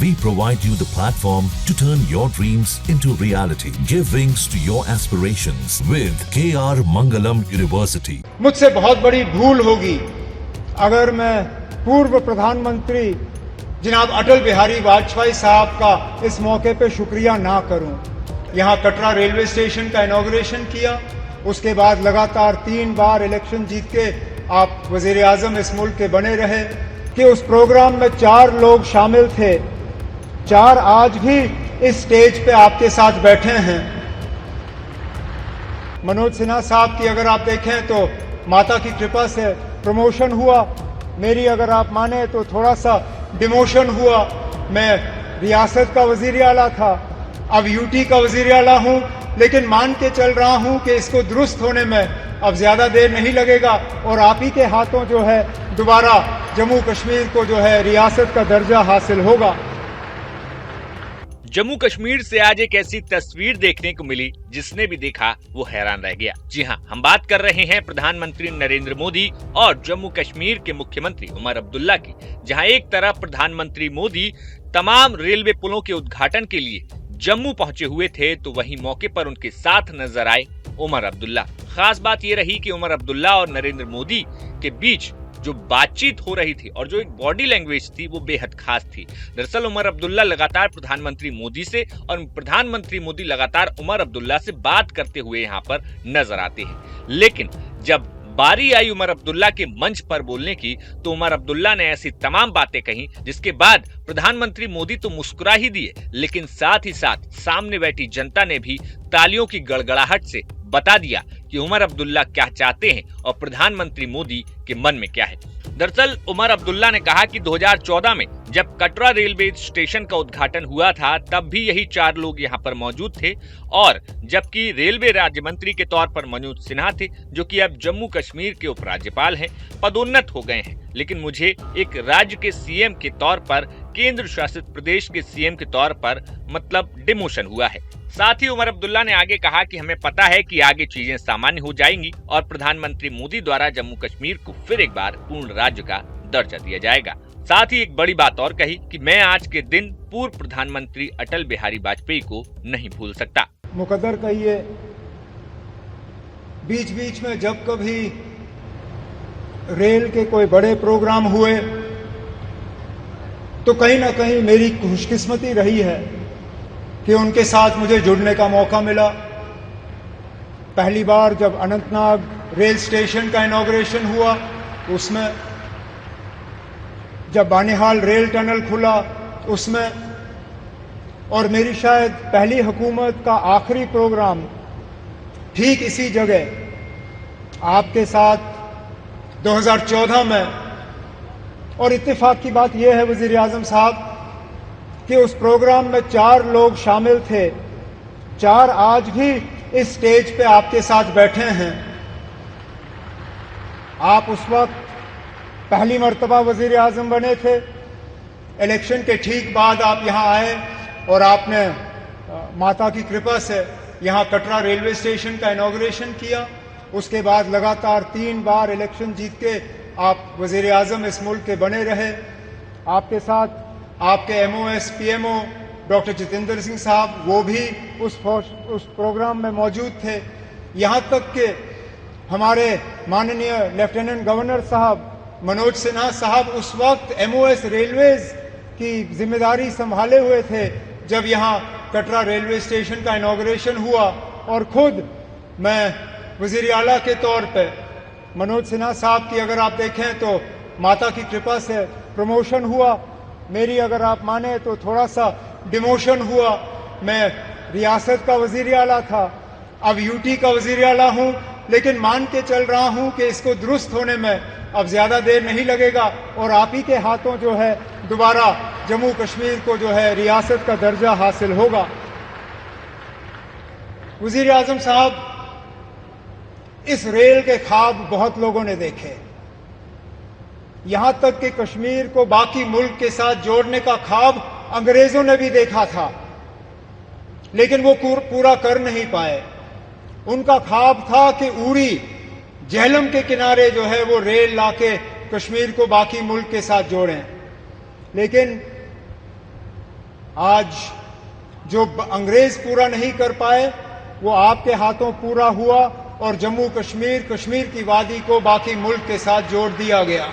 We provide you the platform to turn your dreams into reality. Give wings to your aspirations with KR Mangalam University. मुझसे बहुत बड़ी भूल होगी अगर मैं पूर्व प्रधानमंत्री जनाब अटल बिहारी वाजपेयी साहब का इस मौके पे शुक्रिया ना करूं। यहां कटरा रेलवे स्टेशन का इनॉग्रेशन किया, उसके बाद लगातार 3 बार इलेक्शन जीत के आप वजीर आजम इस मुल्क के बने रहे कि उस प्रोग्राम में 4 लोग शामिल थे, 4 आज भी इस स्टेज पे आपके साथ बैठे हैं। मनोज सिन्हा साहब की अगर आप देखें तो माता की कृपा से प्रमोशन हुआ, मेरी अगर आप माने तो थोड़ा सा डिमोशन हुआ। मैं रियासत का वजीर आला था, अब यूटी का वजीर आला हूं, लेकिन मान के चल रहा हूं कि इसको दुरुस्त होने में अब ज्यादा देर नहीं लगेगा और आप ही के हाथों जो है दोबारा जम्मू कश्मीर को जो है रियासत का दर्जा हासिल होगा। जम्मू कश्मीर से आज एक ऐसी तस्वीर देखने को मिली जिसने भी देखा वो हैरान रह गया। जी हाँ, हम बात कर रहे हैं प्रधानमंत्री नरेंद्र मोदी और जम्मू कश्मीर के मुख्यमंत्री उमर अब्दुल्ला की, जहां एक तरफ प्रधानमंत्री मोदी तमाम रेलवे पुलों के उद्घाटन के लिए जम्मू पहुंचे हुए थे, तो वहीं मौके पर उनके साथ नजर आए उमर अब्दुल्ला। खास बात ये रही कि उमर अब्दुल्ला और नरेंद्र मोदी के बीच जो बातचीत हो रही थी और जो एक बॉडी लैंग्वेज थी वो बेहद खास थी। दरअसल उमर अब्दुल्ला लगातार प्रधानमंत्री मोदी से और प्रधानमंत्री मोदी लगातार उमर अब्दुल्ला से बात करते हुए यहाँ पर नजर आते हैं, लेकिन जब बारी आई उमर अब्दुल्ला के मंच पर बोलने की तो उमर अब्दुल्ला ने ऐसी तमाम बातें कही जिसके बाद प्रधानमंत्री मोदी तो मुस्कुरा ही दिए, लेकिन साथ ही साथ सामने बैठी जनता ने भी तालियों की गड़गड़ाहट से बता दिया कि उमर अब्दुल्ला क्या चाहते हैं और प्रधानमंत्री मोदी के मन में क्या है। दरअसल उमर अब्दुल्ला ने कहा कि 2014 में जब कटरा रेलवे स्टेशन का उद्घाटन हुआ था तब भी यही 4 लोग यहाँ पर मौजूद थे, और जबकि रेलवे राज्य मंत्री के तौर पर मनोज सिन्हा थे जो कि अब जम्मू कश्मीर के उपराज्यपाल हैं, पदोन्नत हो गए हैं, लेकिन मुझे एक राज्य के सीएम के तौर पर, केंद्र शासित प्रदेश के सीएम के तौर पर मतलब डिमोशन हुआ है। साथ ही उमर अब्दुल्ला ने आगे कहा कि हमें पता है कि आगे चीजें सामान्य हो जाएंगी और प्रधानमंत्री मोदी द्वारा जम्मू कश्मीर को फिर एक बार पूर्ण राज्य का दर्जा दिया जाएगा। साथ ही एक बड़ी बात और कही कि मैं आज के दिन पूर्व प्रधानमंत्री अटल बिहारी वाजपेयी को नहीं भूल सकता। मुकद्दर कहिए, बीच बीच में जब कभी रेल के कोई बड़े प्रोग्राम हुए तो कहीं ना कहीं मेरी खुशकिस्मती रही है कि उनके साथ मुझे जुड़ने का मौका मिला। पहली बार जब अनंतनाग रेल स्टेशन का इनॉग्रेशन हुआ उसमें, जब बानिहाल रेल टनल खुला उसमें, और मेरी शायद पहली हुकूमत का आखिरी प्रोग्राम ठीक इसी जगह आपके साथ 2014 में। और इत्तेफाक की बात यह है वजीर आजम साहब कि उस प्रोग्राम में 4 लोग शामिल थे, 4 आज भी इस स्टेज पे आपके साथ बैठे हैं। आप उस वक्त पहली मर्तबा वजीर आजम बने थे, इलेक्शन के ठीक बाद आप यहां आए और आपने माता की कृपा से यहां कटरा रेलवे स्टेशन का इनॉग्रेशन किया, उसके बाद लगातार 3 बार इलेक्शन जीत के आप वजीर आजम इस मुल्क के बने रहे। आपके साथ आपके MOS PMO doctor Jitendra Singh साहब वो भी उस प्रोग्राम में मौजूद थे। यहां तक कि हमारे माननीय लेफ्टिनेंट गवर्नर साहब मनोज सिन्हा साहब उस वक्त एमओएस रेलवेज की जिम्मेदारी संभाले हुए थे जब यहां कटरा रेलवे स्टेशन का इनॉग्रेशन हुआ, और खुद मैं वजीर आला के तौर पे मनोज सिन्हा साहब की अगर आप देखें तो माता की कृपा से प्रमोशन हुआ, मेरी अगर आप माने तो थोड़ा सा डिमोशन हुआ। मैं रियासत का वजीर आला था, अब यूटी का वजीर आला हूं, लेकिन मान के चल रहा हूं कि इसको दुरुस्त होने में अब ज्यादा देर नहीं लगेगा और आप ही के हाथों जो है दोबारा जम्मू कश्मीर को जो है रियासत का दर्जा हासिल होगा। वजीर आजम साहब, इस रेल के ख्वाब बहुत लोगों ने देखे, यहां तक कि कश्मीर को बाकी मुल्क के साथ जोड़ने का ख्वाब अंग्रेजों ने भी देखा था, लेकिन वो पूरा कर नहीं पाए। उनका ख्वाब था कि उरी झेलम के किनारे जो है वो रेल लाके कश्मीर को बाकी मुल्क के साथ जोड़ें, लेकिन आज जो अंग्रेज पूरा नहीं कर पाए वो आपके हाथों पूरा हुआ और जम्मू कश्मीर, कश्मीर की वादी को बाकी मुल्क के साथ जोड़ दिया गया।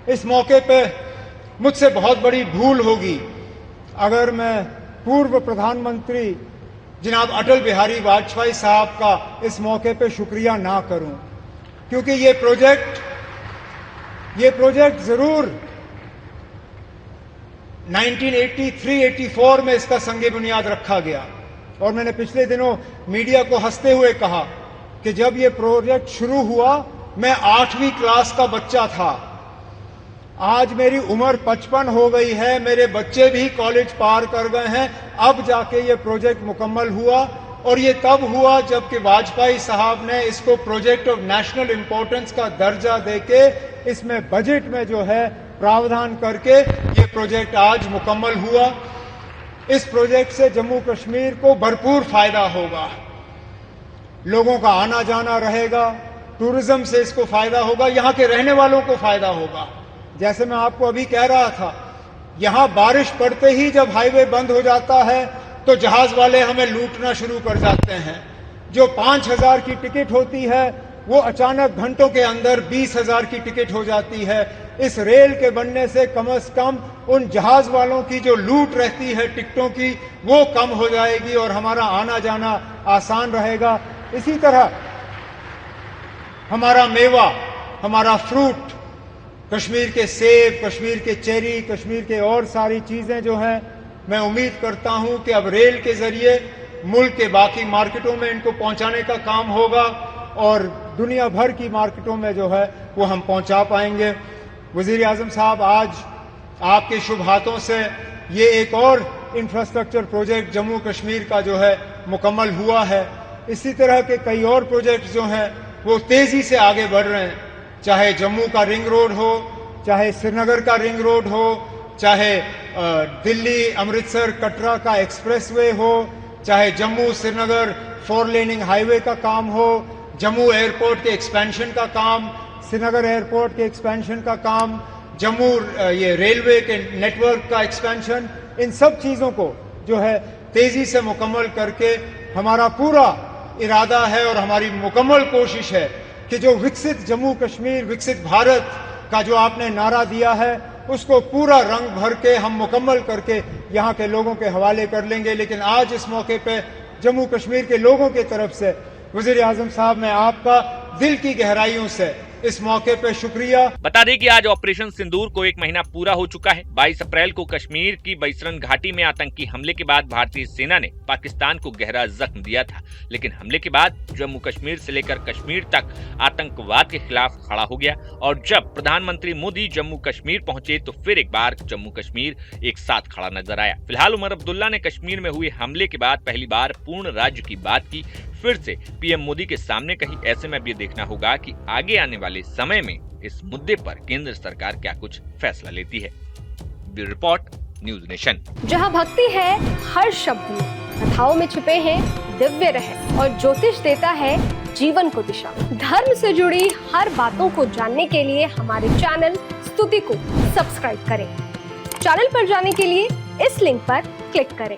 इस मौके पे मुझसे बहुत बड़ी भूल होगी अगर मैं पूर्व प्रधानमंत्री जनाब अटल बिहारी वाजपेयी साहब का इस मौके पे शुक्रिया ना करूं, क्योंकि ये प्रोजेक्ट जरूर 1983-84 में इसका संगे बुनियाद रखा गया और मैंने पिछले दिनों मीडिया को हंसते हुए कहा कि जब ये प्रोजेक्ट शुरू हुआ मैं 8वीं क्लास का बच्चा था। आज मेरी उम्र 55 हो गई है, मेरे बच्चे भी कॉलेज पार कर गए हैं, अब जाके ये प्रोजेक्ट मुकम्मल हुआ और ये तब हुआ जबकि वाजपेयी साहब ने इसको प्रोजेक्ट ऑफ नेशनल इंपॉर्टेंस का दर्जा देके इसमें बजट में जो है प्रावधान करके ये प्रोजेक्ट आज मुकम्मल हुआ। इस प्रोजेक्ट से जम्मू कश्मीर को भरपूर फायदा होगा, लोगों का आना जाना रहेगा, टूरिज्म से इसको फायदा होगा, यहां के रहने वालों को फायदा होगा। जैसे मैं आपको अभी कह रहा था, यहां बारिश पड़ते ही जब हाईवे बंद हो जाता है तो जहाज वाले हमें लूटना शुरू कर जाते हैं। जो 5,000 की टिकट होती है वो अचानक घंटों के अंदर 20,000 की टिकट हो जाती है। इस रेल के बनने से कम उन जहाज वालों की जो लूट रहती है टिकटों की वो कम हो जाएगी और हमारा आना जाना आसान रहेगा। इसी तरह हमारा मेवा, हमारा फ्रूट, कश्मीर के सेब, कश्मीर के चेरी, कश्मीर के और सारी चीजें जो हैं, मैं उम्मीद करता हूं कि अब रेल के जरिए मुल्क के बाकी मार्केटों में इनको पहुंचाने का काम होगा और दुनिया भर की मार्केटों में जो है वो हम पहुंचा पाएंगे। वजीर आजम साहब, आज आपके शुभ हाथों से ये एक और इंफ्रास्ट्रक्चर प्रोजेक्ट जम्मू कश्मीर का जो है मुकम्मल हुआ है। इसी तरह के कई और प्रोजेक्ट जो हैं वो तेजी से आगे बढ़ रहे हैं, चाहे जम्मू का रिंग रोड हो, चाहे श्रीनगर का रिंग रोड हो, चाहे दिल्ली अमृतसर कटरा का एक्सप्रेसवे हो, चाहे जम्मू श्रीनगर 4 लेनिंग हाईवे का काम हो, जम्मू एयरपोर्ट के एक्सपेंशन का काम, श्रीनगर एयरपोर्ट के एक्सपेंशन का काम, जम्मू ये रेलवे के नेटवर्क का एक्सपेंशन, इन सब चीजों को जो है तेजी से मुकम्मल करके हमारा पूरा इरादा है और हमारी मुकम्मल कोशिश है कि जो विकसित जम्मू कश्मीर, विकसित भारत का जो आपने नारा दिया है उसको पूरा रंग भर के हम मुकम्मल करके यहाँ के लोगों के हवाले कर लेंगे। लेकिन आज इस मौके पे जम्मू कश्मीर के लोगों की तरफ से वजीर आजम साहब, मैं आपका दिल की गहराइयों से इस मौके पे शुक्रिया। बता दें कि आज ऑपरेशन सिंदूर को 1 महीना पूरा हो चुका है। 22 अप्रैल को कश्मीर की बैसरन घाटी में आतंकी हमले के बाद भारतीय सेना ने पाकिस्तान को गहरा जख्म दिया था, लेकिन हमले के बाद जम्मू कश्मीर से लेकर कश्मीर तक आतंकवाद के खिलाफ खड़ा हो गया और जब प्रधानमंत्री मोदी जम्मू कश्मीर पहुंचे तो फिर एक बार जम्मू कश्मीर एक साथ खड़ा नजर आया। फिलहाल उमर अब्दुल्ला ने कश्मीर में हुए हमले के बाद पहली बार पूर्ण राज्य की बात की, फिर से पीएम मोदी के सामने कही। ऐसे में अब ये देखना होगा कि आगे आने वाले समय में इस मुद्दे पर केंद्र सरकार क्या कुछ फैसला लेती है। Bureau report, news nation. जहां भक्ति है हर शब्द में, कथाओं में छुपे हैं दिव्य रहस्य और ज्योतिष देता है जीवन को दिशा। धर्म से जुड़ी हर बातों को जानने के लिए हमारे चैनल स्तुति को सब्सक्राइब करें। चैनल पर जाने के लिए इस लिंक पर क्लिक करें।